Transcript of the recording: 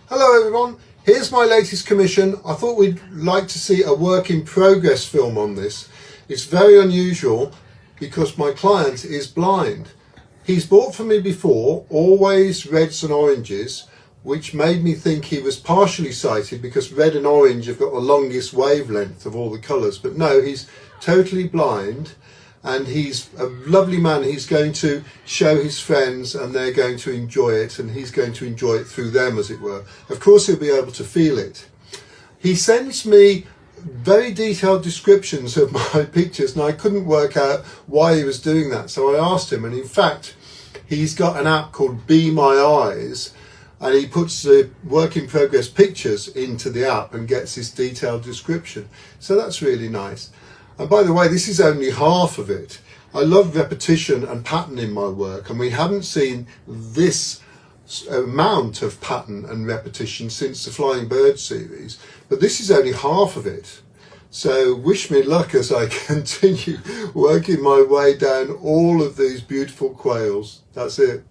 Hello everyone, here's my latest commission. I thought we'd like to see a work in progress film on this. It's very unusual because my client is blind. He's bought for me before, always reds and oranges, which made me think he was partially sighted because red and orange have got the longest wavelength of all the colours. But no, he's totally blind. And he's a lovely man. He's going to show his friends and they're going to enjoy it, and he's going to enjoy it through them, as it were. Of course, he'll be able to feel it. He sends me very detailed descriptions of my pictures, and I couldn't work out why he was doing that. So I asked him, and in fact, he's got an app called Be My Eyes, and he puts the work in progress pictures into the app and gets this detailed description. So that's really nice. And by the way, this is only half of it. I love repetition and pattern in my work, and we haven't seen this amount of pattern and repetition since the Flying Bird series, but this is only half of it. So wish me luck as I continue working my way down all of these beautiful quails. That's it.